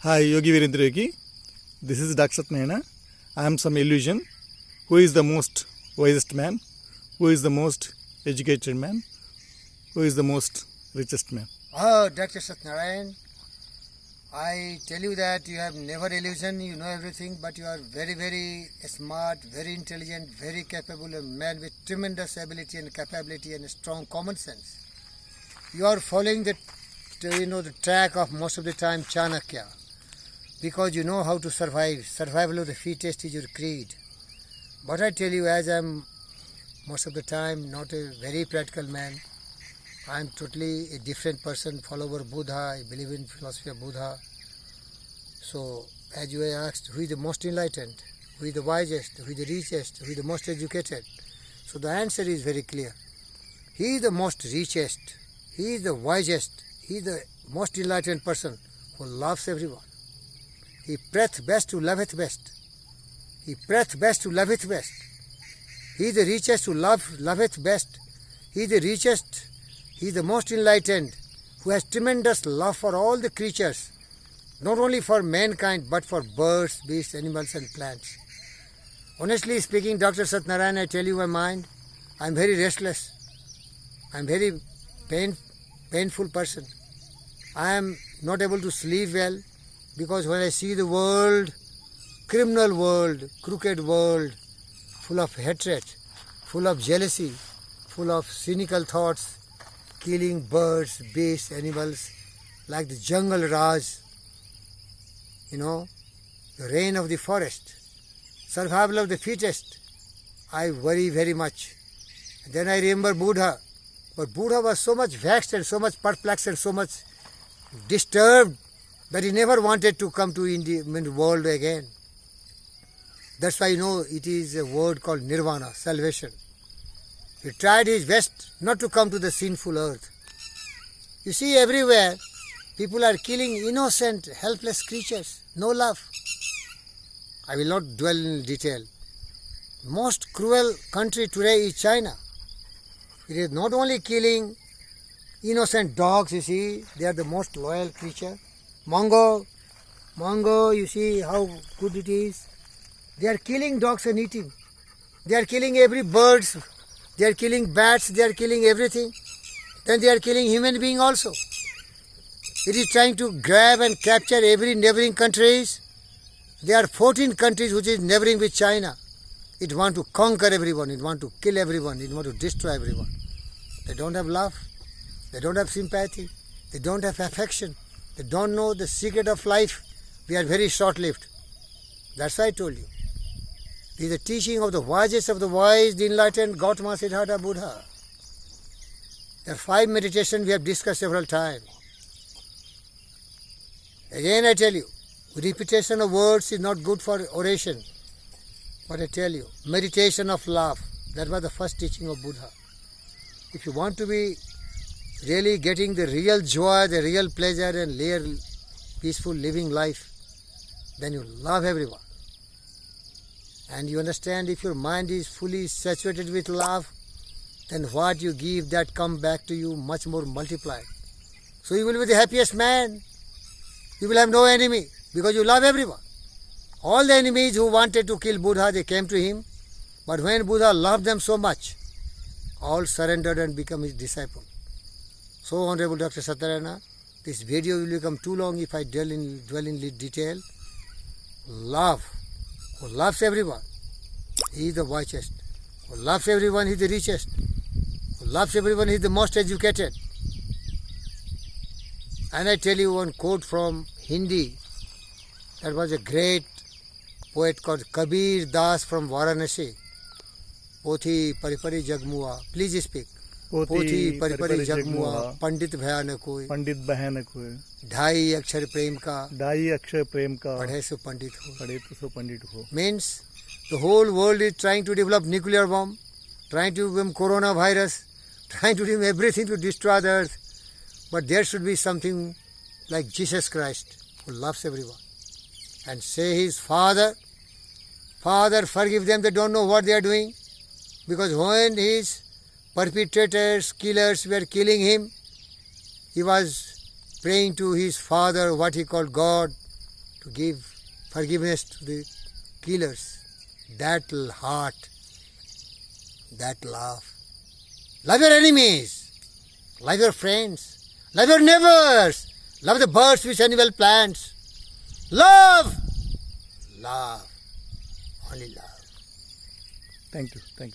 Hi, Yogi Virendra Yogi. This is Dr. Satnayana. I am some illusion. Who is the most wisest man? Who is the most educated man? Who is the most richest man? Oh, Dr. Satnarayan, I tell you that you have never illusion, you know everything, but you are very, very smart, very intelligent, very capable, a man with tremendous ability and capability and strong common sense. You are following the track of most of the time Chanakya, because you know how to survive. Survival of the fittest is your creed. But I tell you, as I am most of the time not a very practical man, I am totally a different person, follower of Buddha, I believe in philosophy of Buddha. So, as you asked, who is the most enlightened, who is the wisest, who is the richest, who is the most educated? So the answer is very clear. He is the most richest, he is the wisest, he is the most enlightened person who loves everyone. He prayeth best who loveth best. He prayeth best who loveth best. He is the richest who loveth best. He is the richest, he is the most enlightened, who has tremendous love for all the creatures, not only for mankind, but for birds, beasts, animals and plants. Honestly speaking, Dr. Satnarayan, I tell you my mind, I am very restless. I am very painful person. I am not able to sleep well, because when I see the world, criminal world, crooked world, full of hatred, full of jealousy, full of cynical thoughts, killing birds, beasts, animals, like the jungle Raj, the reign of the forest, survival of the fittest, I worry very much. And then I remember Buddha, but Buddha was so much vexed and so much perplexed and so much disturbed that he never wanted to come to the world again. That's why it is a word called nirvana, salvation. He tried his best not to come to the sinful earth. You see, everywhere people are killing innocent, helpless creatures. No love. I will not dwell in detail. Most cruel country today is China. It is not only killing innocent dogs, you see, they are the most loyal creature. Mongo, you see how good it is. They are killing dogs and eating. They are killing every birds. They are killing bats. They are killing everything. Then they are killing human being also. It is trying to grab and capture every neighboring countries. There are 14 countries which is neighboring with China. It want to conquer everyone. It want to kill everyone. It want to destroy everyone. They don't have love. They don't have sympathy. They don't have affection. They don't know the secret of life. We are very short-lived. That's why I told you. This is the teaching of the wisest of the wise, the enlightened Gautama Siddhartha Buddha. There are 5 meditations we have discussed several times. Again I tell you, repetition of words is not good for oration. But I tell you, meditation of love, that was the first teaching of Buddha. If you want to be really getting the real joy, the real pleasure and real peaceful living life, then you love everyone. And you understand, if your mind is fully saturated with love, then what you give, that come back to you much more multiplied. So you will be the happiest man. You will have no enemy, because you love everyone. All the enemies who wanted to kill Buddha, they came to him. But when Buddha loved them so much, all surrendered and become his disciple. So, Honorable Dr. Satnayana, this video will become too long if I dwell in detail. Love. Who loves everyone, he is the wisest. Who loves everyone, he is the richest. Who loves everyone, he is the most educated. And I tell you one quote from Hindi. That was a great poet called Kabir Das from Varanasi. Pothi Paripari Jagmua. Please speak. पोथी परिपरि जग मुआ, पंडित भया न कोई, ढाई अक्षर प्रेम का, पढ़े सो पंडित हो. Means the whole world is trying to develop nuclear bomb, trying to become coronavirus, trying to do everything to destroy the earth. But there should be something like Jesus Christ, who loves everyone, and say his Father, forgive them, they don't know what they are doing. Because when his perpetrators, killers were killing him, he was praying to his Father, what he called God, to give forgiveness to the killers. That heart, that love. Love your enemies. Love your friends. Love your neighbors. Love the birds, fish, animal, plants. Love. Love. Only love. Thank you. Thank you.